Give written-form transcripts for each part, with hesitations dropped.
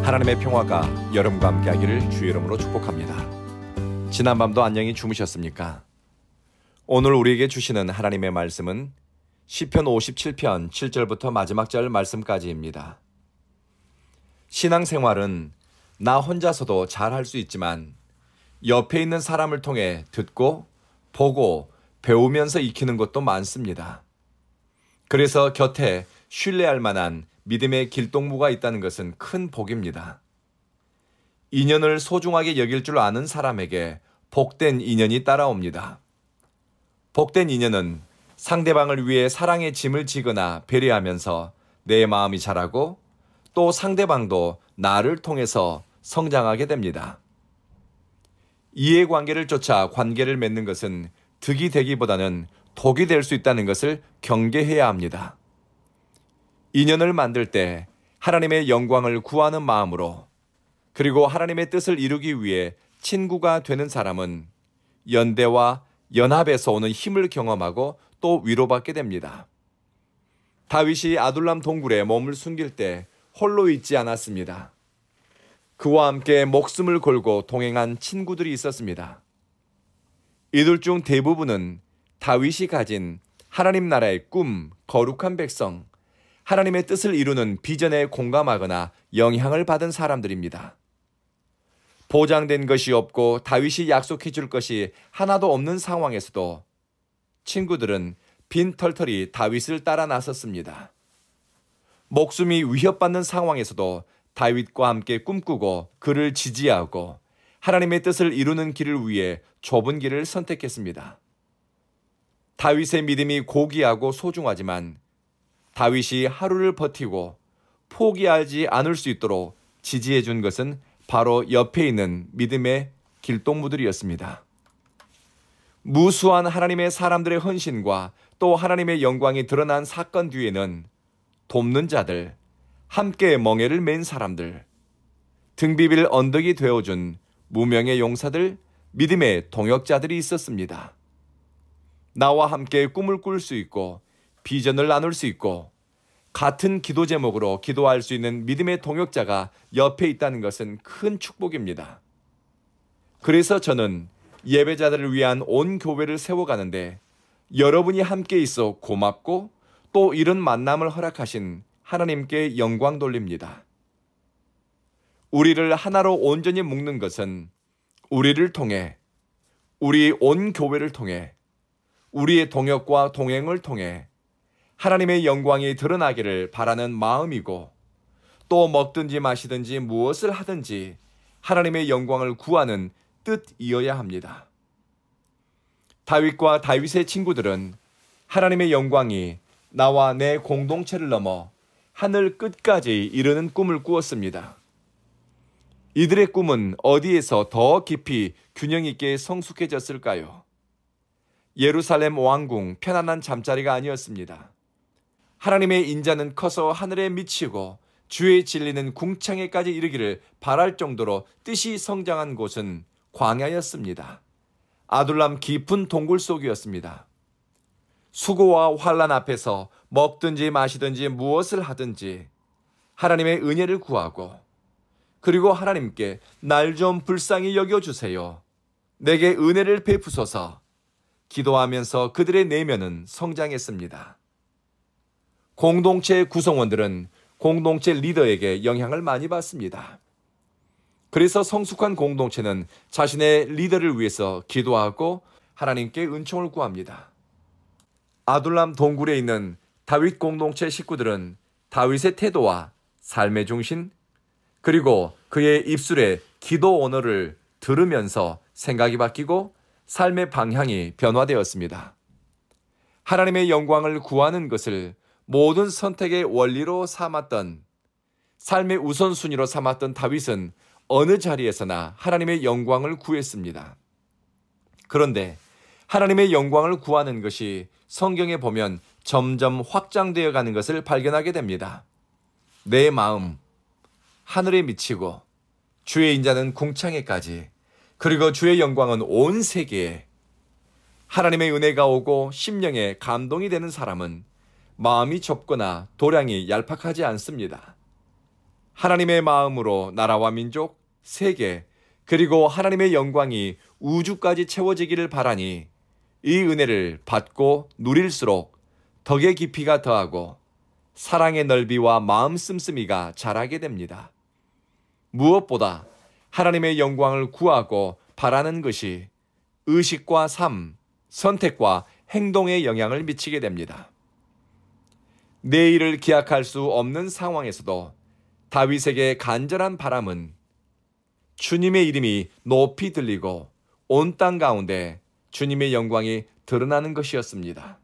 하나님의 평화가 여러분과 함께하기를 주의 이름으로 축복합니다. 지난밤도 안녕히 주무셨습니까? 오늘 우리에게 주시는 하나님의 말씀은 시편 57편 7절부터 마지막 절 말씀까지입니다. 신앙생활은 나 혼자서도 잘 할 수 있지만 옆에 있는 사람을 통해 듣고 보고 배우면서 익히는 것도 많습니다. 그래서 곁에 신뢰할 만한 믿음의 길동무가 있다는 것은 큰 복입니다. 인연을 소중하게 여길 줄 아는 사람에게 복된 인연이 따라옵니다. 복된 인연은 상대방을 위해 사랑의 짐을 지거나 배려하면서 내 마음이 자라고 또 상대방도 나를 통해서 성장하게 됩니다. 이해관계를 쫓아 관계를 맺는 것은 득이 되기보다는 독이 될 수 있다는 것을 경계해야 합니다. 인연을 만들 때 하나님의 영광을 구하는 마음으로 그리고 하나님의 뜻을 이루기 위해 친구가 되는 사람은 연대와 연합에서 오는 힘을 경험하고 또 위로받게 됩니다. 다윗이 아둘람 동굴에 몸을 숨길 때 홀로 있지 않았습니다. 그와 함께 목숨을 걸고 동행한 친구들이 있었습니다. 이들 중 대부분은 다윗이 가진 하나님 나라의 꿈, 거룩한 백성, 하나님의 뜻을 이루는 비전에 공감하거나 영향을 받은 사람들입니다. 보장된 것이 없고 다윗이 약속해 줄 것이 하나도 없는 상황에서도 친구들은 빈털털이 다윗을 따라 나섰습니다. 목숨이 위협받는 상황에서도 다윗과 함께 꿈꾸고 그를 지지하고 하나님의 뜻을 이루는 길을 위해 좁은 길을 선택했습니다. 다윗의 믿음이 고귀하고 소중하지만 다윗이 하루를 버티고 포기하지 않을 수 있도록 지지해 준 것은 바로 옆에 있는 믿음의 길동무들이었습니다. 무수한 하나님의 사람들의 헌신과 또 하나님의 영광이 드러난 사건 뒤에는 돕는 자들, 함께 멍에를 맨 사람들, 등비빌 언덕이 되어준 무명의 용사들, 믿음의 동역자들이 있었습니다. 나와 함께 꿈을 꿀 수 있고 비전을 나눌 수 있고 같은 기도 제목으로 기도할 수 있는 믿음의 동역자가 옆에 있다는 것은 큰 축복입니다. 그래서 저는 예배자들을 위한 온 교회를 세워가는데 여러분이 함께 있어 고맙고 또 이런 만남을 허락하신 하나님께 영광 돌립니다. 우리를 하나로 온전히 묶는 것은 우리를 통해, 우리 온 교회를 통해, 우리의 동역과 동행을 통해 하나님의 영광이 드러나기를 바라는 마음이고 또 먹든지 마시든지 무엇을 하든지 하나님의 영광을 구하는 뜻이어야 합니다. 다윗과 다윗의 친구들은 하나님의 영광이 나와 내 공동체를 넘어 하늘 끝까지 이르는 꿈을 꾸었습니다. 이들의 꿈은 어디에서 더 깊이 균형 있게 성숙해졌을까요? 예루살렘 왕궁 편안한 잠자리가 아니었습니다. 하나님의 인자는 커서 하늘에 미치고 주의 진리는 궁창에까지 이르기를 바랄 정도로 뜻이 성장한 곳은 광야였습니다. 아둘람 깊은 동굴 속이었습니다. 수고와 환난 앞에서 먹든지 마시든지 무엇을 하든지 하나님의 은혜를 구하고 그리고 하나님께 날 좀 불쌍히 여겨주세요. 내게 은혜를 베푸소서 기도하면서 그들의 내면은 성장했습니다. 공동체 구성원들은 공동체 리더에게 영향을 많이 받습니다. 그래서 성숙한 공동체는 자신의 리더를 위해서 기도하고 하나님께 은총을 구합니다. 아둘람 동굴에 있는 다윗 공동체 식구들은 다윗의 태도와 삶의 중심 그리고 그의 입술의 기도 언어를 들으면서 생각이 바뀌고 삶의 방향이 변화되었습니다. 하나님의 영광을 구하는 것을 모든 선택의 원리로 삼았던 삶의 우선순위로 삼았던 다윗은 어느 자리에서나 하나님의 영광을 구했습니다. 그런데 하나님의 영광을 구하는 것이 성경에 보면 점점 확장되어 가는 것을 발견하게 됩니다. 내 마음, 하늘에 미치고 주의 인자는 궁창에까지 그리고 주의 영광은 온 세계에 하나님의 은혜가 오고 심령에 감동이 되는 사람은 마음이 좁거나 도량이 얄팍하지 않습니다. 하나님의 마음으로 나라와 민족, 세계, 그리고 하나님의 영광이 우주까지 채워지기를 바라니 이 은혜를 받고 누릴수록 덕의 깊이가 더하고 사랑의 넓이와 마음 씀씀이가 자라게 됩니다. 무엇보다 하나님의 영광을 구하고 바라는 것이 의식과 삶, 선택과 행동에 영향을 미치게 됩니다. 내일을 기약할 수 없는 상황에서도 다윗에게 간절한 바람은 주님의 이름이 높이 들리고 온 땅 가운데 주님의 영광이 드러나는 것이었습니다.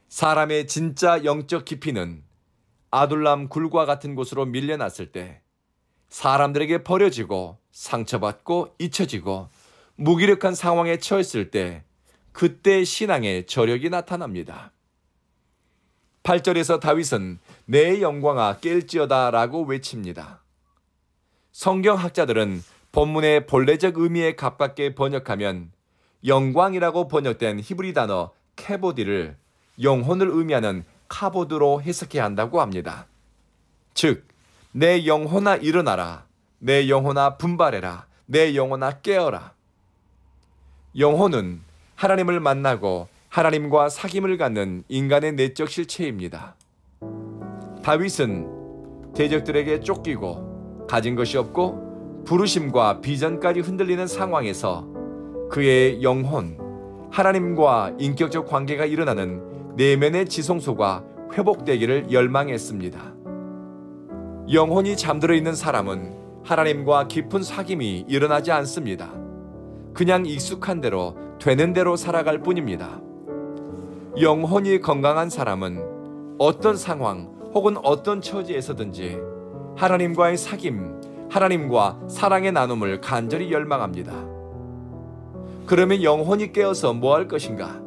사람의 진짜 영적 깊이는 아둘람 굴과 같은 곳으로 밀려났을 때 사람들에게 버려지고 상처받고 잊혀지고 무기력한 상황에 처했을 때 그때 신앙의 저력이 나타납니다. 8절에서 다윗은 내 영광아 깰지어다 라고 외칩니다. 성경학자들은 본문의 본래적 의미에 가깝게 번역하면 영광이라고 번역된 히브리 단어 케보디를 영혼을 의미하는 카보드로 해석해야 한다고 합니다. 즉, 내 영혼아 일어나라, 내 영혼아 분발해라, 내 영혼아 깨어라. 영혼은 하나님을 만나고 하나님과 사귐을 갖는 인간의 내적 실체입니다. 다윗은 대적들에게 쫓기고 가진 것이 없고 부르심과 비전까지 흔들리는 상황에서 그의 영혼, 하나님과 인격적 관계가 일어나는 내면의 지성소가 회복되기를 열망했습니다. 영혼이 잠들어 있는 사람은 하나님과 깊은 사귐이 일어나지 않습니다. 그냥 익숙한 대로 되는 대로 살아갈 뿐입니다. 영혼이 건강한 사람은 어떤 상황 혹은 어떤 처지에서든지 하나님과의 사귐, 하나님과 사랑의 나눔을 간절히 열망합니다. 그러면 영혼이 깨어서 뭐 할 것인가?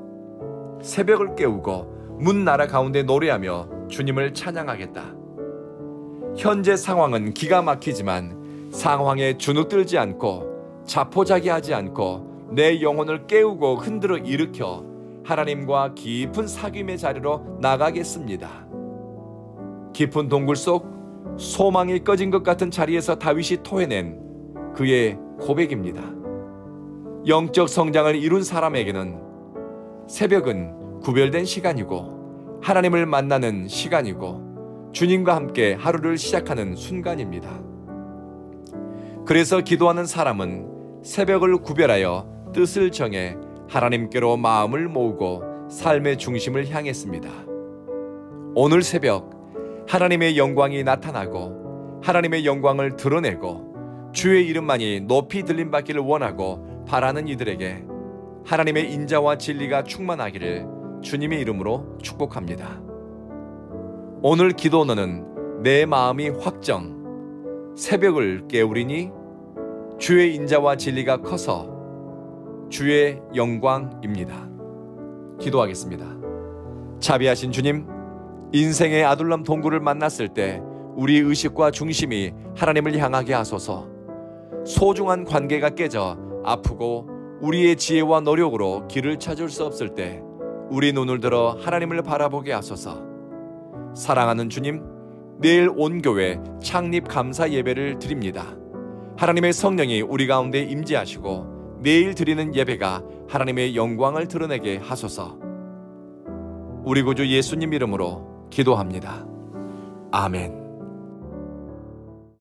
새벽을 깨우고 문 나라 가운데 노래하며 주님을 찬양하겠다. 현재 상황은 기가 막히지만 상황에 주눅들지 않고 자포자기하지 않고 내 영혼을 깨우고 흔들어 일으켜 하나님과 깊은 사귐의 자리로 나가겠습니다. 깊은 동굴 속 소망이 꺼진 것 같은 자리에서 다윗이 토해낸 그의 고백입니다. 영적 성장을 이룬 사람에게는 새벽은 구별된 시간이고 하나님을 만나는 시간이고 주님과 함께 하루를 시작하는 순간입니다. 그래서 기도하는 사람은 새벽을 구별하여 뜻을 정해 하나님께로 마음을 모으고 삶의 중심을 향했습니다. 오늘 새벽 하나님의 영광이 나타나고 하나님의 영광을 드러내고 주의 이름만이 높이 들림받기를 원하고 바라는 이들에게 하나님의 인자와 진리가 충만하기를 주님의 이름으로 축복합니다. 오늘 기도는 내 마음이 확정, 새벽을 깨우리니 주의 인자와 진리가 커서 주의 영광입니다. 기도하겠습니다. 자비하신 주님, 인생의 아둘람 동굴을 만났을 때 우리 의식과 중심이 하나님을 향하게 하소서. 소중한 관계가 깨져 아프고 우리의 지혜와 노력으로 길을 찾을 수 없을 때 우리 눈을 들어 하나님을 바라보게 하소서. 사랑하는 주님, 내일 온 교회 창립 감사 예배를 드립니다. 하나님의 성령이 우리 가운데 임재하시고 내일 드리는 예배가 하나님의 영광을 드러내게 하소서. 우리 구주 예수님 이름으로 기도합니다. 아멘.